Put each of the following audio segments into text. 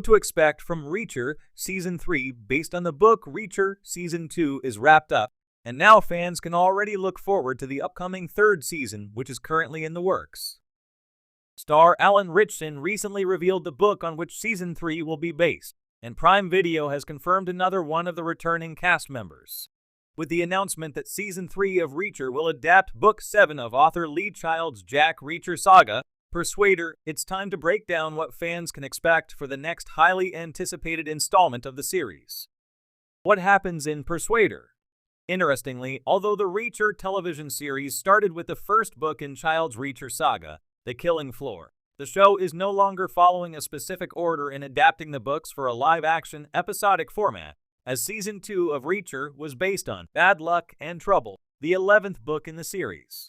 What to expect from Reacher Season 3 based on the book Reacher Season 2 is wrapped up, and now fans can already look forward to the upcoming third season, which is currently in the works. Star Alan Ritchson recently revealed the book on which Season 3 will be based, and Prime Video has confirmed another one of the returning cast members, with the announcement that Season 3 of Reacher will adapt Book 7 of author Lee Child's Jack Reacher saga, Persuader. It's time to break down what fans can expect for the next highly anticipated installment of the series. What happens in Persuader? Interestingly, although the Reacher television series started with the first book in Child's Reacher saga, The Killing Floor, the show is no longer following a specific order in adapting the books for a live-action, episodic format, as Season 2 of Reacher was based on Bad Luck and Trouble, the 11th book in the series.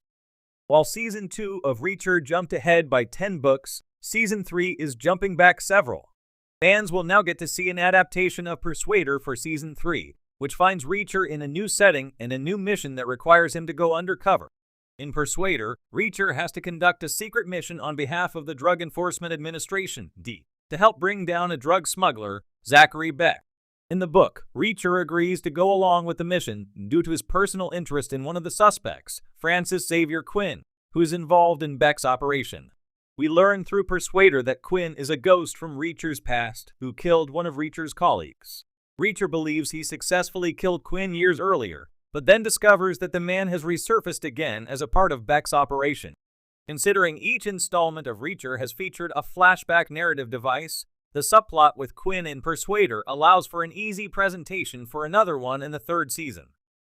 While Season 2 of Reacher jumped ahead by 10 books, Season 3 is jumping back several. Fans will now get to see an adaptation of Persuader for Season 3, which finds Reacher in a new setting and a new mission that requires him to go undercover. In Persuader, Reacher has to conduct a secret mission on behalf of the Drug Enforcement Administration, D, to help bring down a drug smuggler, Zachary Beck. In the book, Reacher agrees to go along with the mission due to his personal interest in one of the suspects, Francis Xavier Quinn, who is involved in Beck's operation. We learn through Persuader that Quinn is a ghost from Reacher's past who killed one of Reacher's colleagues. Reacher believes he successfully killed Quinn years earlier, but then discovers that the man has resurfaced again as a part of Beck's operation. Considering each installment of Reacher has featured a flashback narrative device, the subplot with Quinn in Persuader allows for an easy presentation for another one in the third season.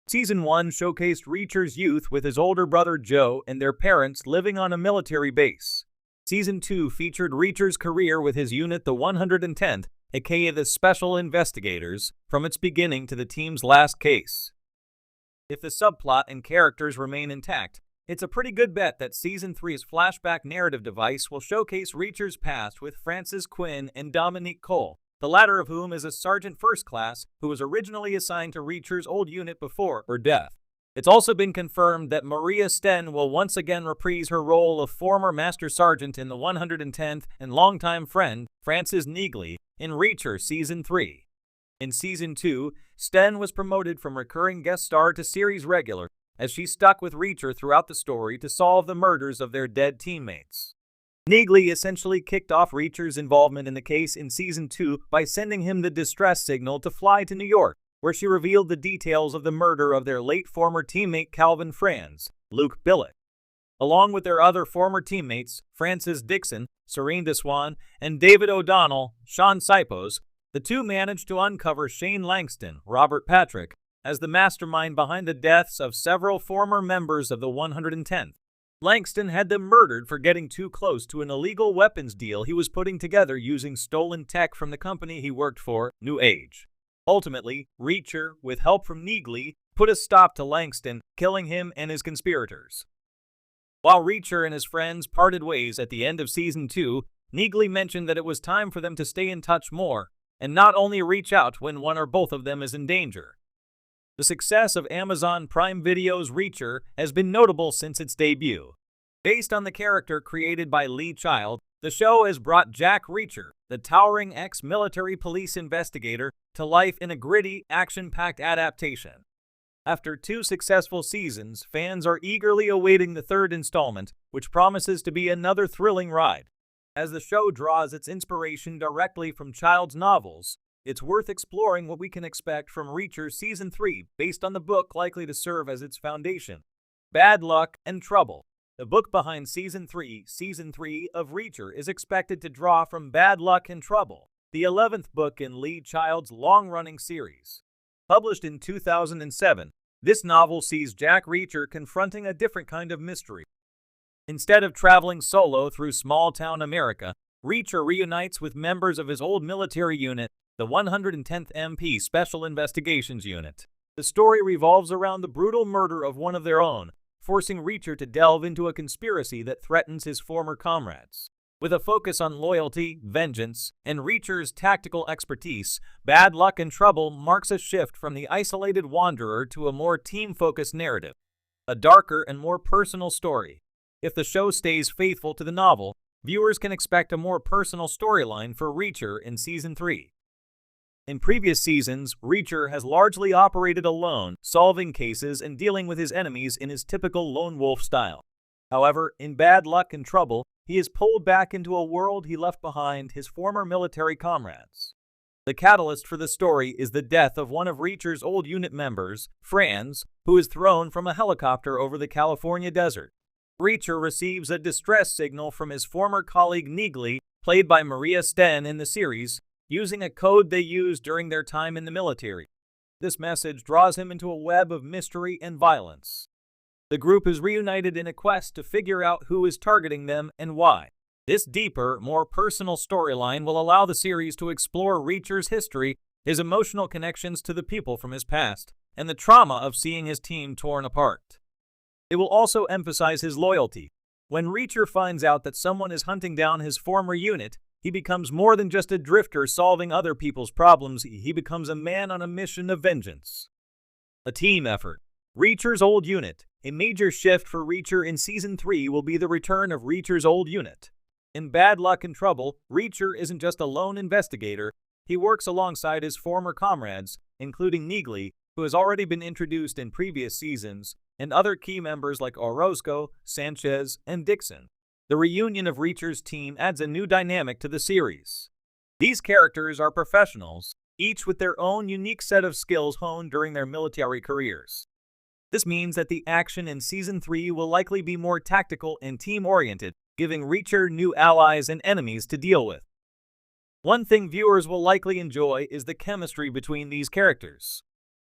Season 1 showcased Reacher's youth with his older brother Joe and their parents living on a military base. Season 2 featured Reacher's career with his unit, the 110th, aka the Special Investigators, from its beginning to the team's last case. If the subplot and characters remain intact, it's a pretty good bet that Season 3's flashback narrative device will showcase Reacher's past with Francis Quinn and Dominique Cole, the latter of whom is a Sergeant First Class who was originally assigned to Reacher's old unit before her death. It's also been confirmed that Maria Sten will once again reprise her role of former Master Sergeant in the 110th and longtime friend, Frances Neagley, in Reacher Season 3. In Season 2, Sten was promoted from recurring guest star to series regular, as she stuck with Reacher throughout the story to solve the murders of their dead teammates. Neagley essentially kicked off Reacher's involvement in the case in Season 2 by sending him the distress signal to fly to New York, where she revealed the details of the murder of their late former teammate Calvin Franz, Luke Billick. Along with their other former teammates, Francis Dixon, Serene Deswan, and David O'Donnell, Sean Sipos, the two managed to uncover Shane Langston, Robert Patrick, as the mastermind behind the deaths of several former members of the 110th. Langston had them murdered for getting too close to an illegal weapons deal he was putting together using stolen tech from the company he worked for, New Age. Ultimately, Reacher, with help from Neagley, put a stop to Langston, killing him and his conspirators. While Reacher and his friends parted ways at the end of Season 2, Neagley mentioned that it was time for them to stay in touch more, and not only reach out when one or both of them is in danger. The success of Amazon Prime Video's Reacher has been notable since its debut. Based on the character created by Lee Child, the show has brought Jack Reacher, the towering ex-military police investigator, to life in a gritty, action-packed adaptation. After 2 successful seasons, fans are eagerly awaiting the third installment, which promises to be another thrilling ride. As the show draws its inspiration directly from Child's novels, it's worth exploring what we can expect from Reacher Season 3 based on the book likely to serve as its foundation. Bad Luck and Trouble. The book behind Season 3 of Reacher is expected to draw from Bad Luck and Trouble, the 11th book in Lee Child's long-running series. Published in 2007, this novel sees Jack Reacher confronting a different kind of mystery. Instead of traveling solo through small-town America, Reacher reunites with members of his old military unit, the 110th MP Special Investigations Unit. The story revolves around the brutal murder of one of their own, forcing Reacher to delve into a conspiracy that threatens his former comrades. With a focus on loyalty, vengeance, and Reacher's tactical expertise, Bad Luck and Trouble marks a shift from the isolated wanderer to a more team-focused narrative, a darker and more personal story. If the show stays faithful to the novel, viewers can expect a more personal storyline for Reacher in Season 3. In previous seasons, Reacher has largely operated alone, solving cases and dealing with his enemies in his typical lone wolf style. However, in Bad Luck and Trouble, he is pulled back into a world he left behind his former military comrades. The catalyst for the story is the death of one of Reacher's old unit members, Franz, who is thrown from a helicopter over the California desert. Reacher receives a distress signal from his former colleague Neagley, played by Maria Sten in the series, using a code they used during their time in the military. This message draws him into a web of mystery and violence. The group is reunited in a quest to figure out who is targeting them and why. This deeper, more personal storyline will allow the series to explore Reacher's history, his emotional connections to the people from his past, and the trauma of seeing his team torn apart. It will also emphasize his loyalty. When Reacher finds out that someone is hunting down his former unit, he becomes more than just a drifter solving other people's problems. He becomes a man on a mission of vengeance. A team effort. Reacher's old unit. A major shift for Reacher in Season 3 will be the return of Reacher's old unit. In Bad Luck and Trouble, Reacher isn't just a lone investigator, he works alongside his former comrades, including Neagley, who has already been introduced in previous seasons, and other key members like Orozco, Sanchez, and Dixon. The reunion of Reacher's team adds a new dynamic to the series. These characters are professionals, each with their own unique set of skills honed during their military careers. This means that the action in Season 3 will likely be more tactical and team-oriented, giving Reacher new allies and enemies to deal with. One thing viewers will likely enjoy is the chemistry between these characters.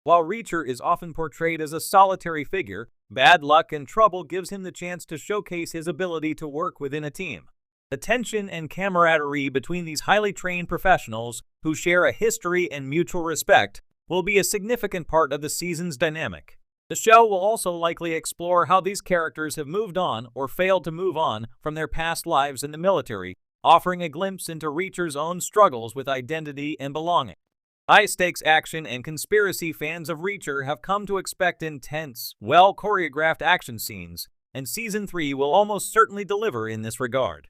While Reacher is often portrayed as a solitary figure, Bad Luck and Trouble gives him the chance to showcase his ability to work within a team. The tension and camaraderie between these highly trained professionals, who share a history and mutual respect, will be a significant part of the season's dynamic. The show will also likely explore how these characters have moved on or failed to move on from their past lives in the military, offering a glimpse into Reacher's own struggles with identity and belonging. High-stakes action and conspiracy fans of Reacher have come to expect intense, well-choreographed action scenes, and Season 3 will almost certainly deliver in this regard.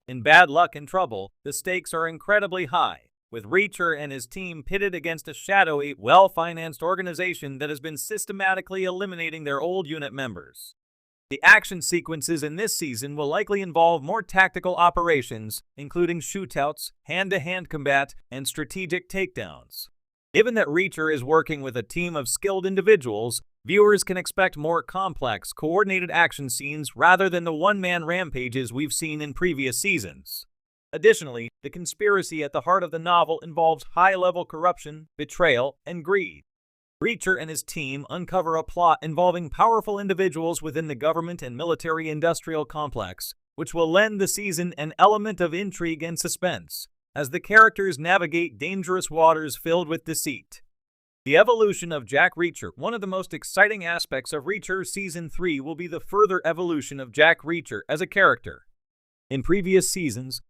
In Bad Luck and Trouble, the stakes are incredibly high, with Reacher and his team pitted against a shadowy, well-financed organization that has been systematically eliminating their old unit members. The action sequences in this season will likely involve more tactical operations, including shootouts, hand-to-hand combat, and strategic takedowns. Given that Reacher is working with a team of skilled individuals, viewers can expect more complex, coordinated action scenes rather than the one-man rampages we've seen in previous seasons. Additionally, the conspiracy at the heart of the novel involves high-level corruption, betrayal, and greed. Reacher and his team uncover a plot involving powerful individuals within the government and military-industrial complex, which will lend the season an element of intrigue and suspense, as the characters navigate dangerous waters filled with deceit. The evolution of Jack Reacher. One of the most exciting aspects of Reacher Season 3 will be the further evolution of Jack Reacher as a character. In previous seasons,